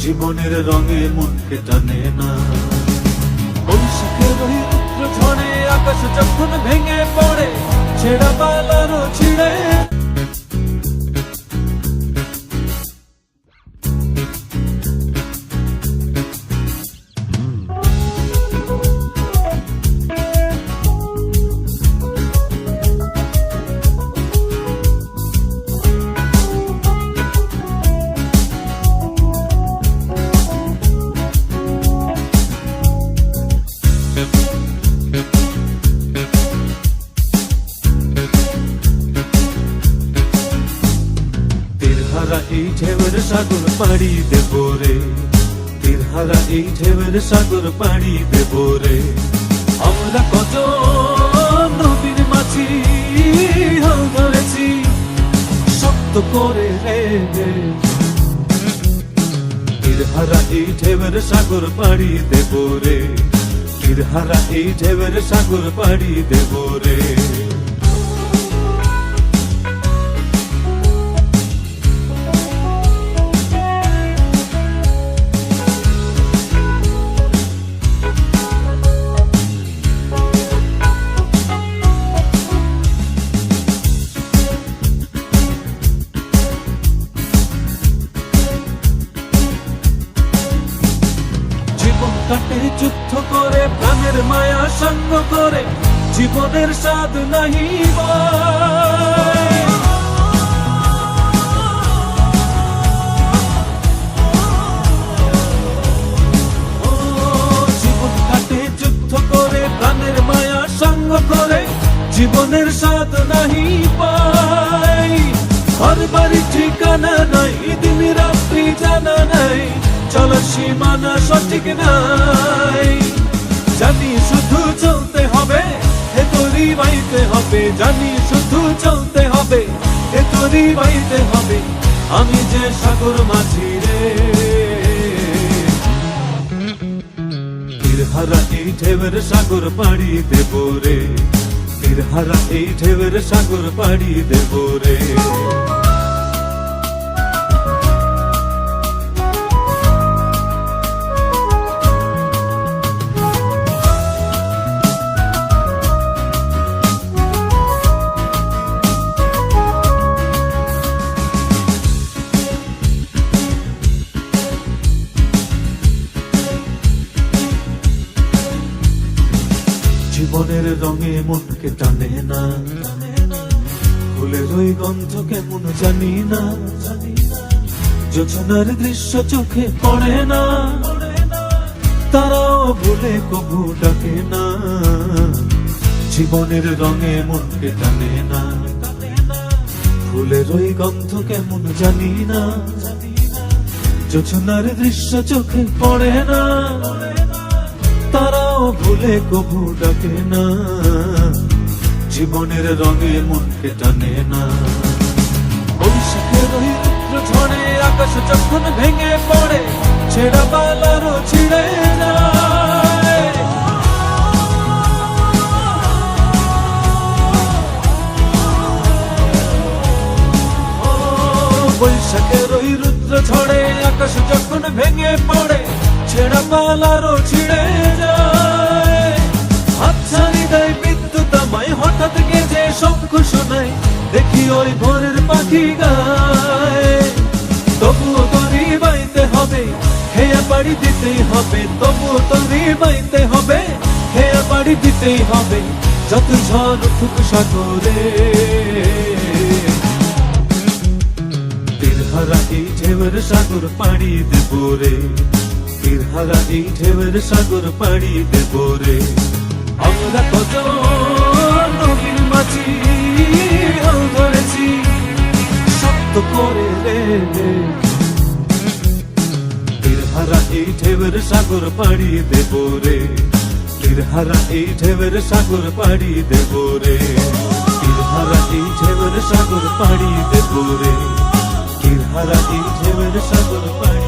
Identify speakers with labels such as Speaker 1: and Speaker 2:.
Speaker 1: জীবনের রঙে মনকে টানে না। বৈশাখের ওই রুদ্র ঝড়ে আকাশ যখন ভেঙে পড়ে, ছেঁড়া পালারও ছিঁড়ে এই ঢেউয়ের সাগর পাড়ি দেব রে, তীরহারা এই ঢেউয়ের সাগর পাড়ি দেব রে। আমরা কত নদীর মাঝি হাল ধরেছি শক্ত করে রে, তীরহারা এই ঢেউয়ের সাগর পাড়ি দেব রে, তীরহারা এই ঢেউয়ের সাগর পাড়ি দেব রে। কাটে যুদ্ধ করে প্রাণের মায়া সঙ্গ করে, জীবনের স্বাদ নাহি জীবন কাটে যুদ্ধ করে প্রাণের মায়া সঙ্গ করে, জীবনের স্বাদ নাহি পাই। ঘর বাড়ি ঠিকানা নাই, দিন রাত্রি জানা নাই, চলার সীমানা সঠিক নাই। জানি শুধু চলতে হবে, এ তোরই বাইতে হবে, জানি শুধু চলতে হবে, এ তোরই বাইতে হবে। আমি যে সাগর মাঝি রে, তীরহারা এই ঢেউয়ের সাগর পাড়ি দেব রে, তীরহারা এই ঢেউয়ের সাগর পাড়ি দেব রে। জীবনের রঙে মনকে টানে না, ফুলের ওই গন্ধ কেমন জানি না, যোজনার দৃশ্য চোখে পড়ে না, তারাও ভুলে কবু ডাকে না। জীবনের রঙে মনকে টানে না, ফুলের ওই গন্ধ কেমন জানি না, যোজনার দৃশ্য চোখে পড়ে না, তারাও ভুলে কবু ডাকে না। জীবনের রঙে মনকে টানে না। বৈশাখের ওই রুদ্র ঝড়ে আকাশ যখন ভেঙে পড়ে, ছেঁড়া পালারও ছিঁড়ে যায়। বৈশাখের ওই রুদ্র ঝড়ে আকাশ যখন ভেঙে পড়ে, ছেঁড়া পালারও ছিঁড়ে যায়। হাতছানি দেয় বিদ্যুৎ আমায়, হঠাৎ গেছে শঙ্খ শোনায়, দেখি ওই ভোরের পাখি গায়। তবুও তোরই বাইতে হবে, হেয়া পাড়ি দিতেই হবে, তবুও তোরই বাইতে হবে, হেয়া পাড়ি দিতেই হবে, যত ঝড় উঠুক সাগরে। তীরহারা এই ঢেউয়ের সাগর পাড়ি দেব রে, তীরহারা এই ঢেউয়ের সাগর পাড়ি দেব রে। আমরা কত নদীর মাঝি হাল ধরেছি শক্ত করে রে, তীরহারা এই ঢেউয়ের সাগর পাড়ি দেব রে, তীরহারা এই ঢেউয়ের সাগর পাড়ি দেব রে, তীরহারা এই ঢেউয়ের সাগর পাড়ি দেব রে, তীরহারা এই ঢেউয়ের সাগর পাড়ি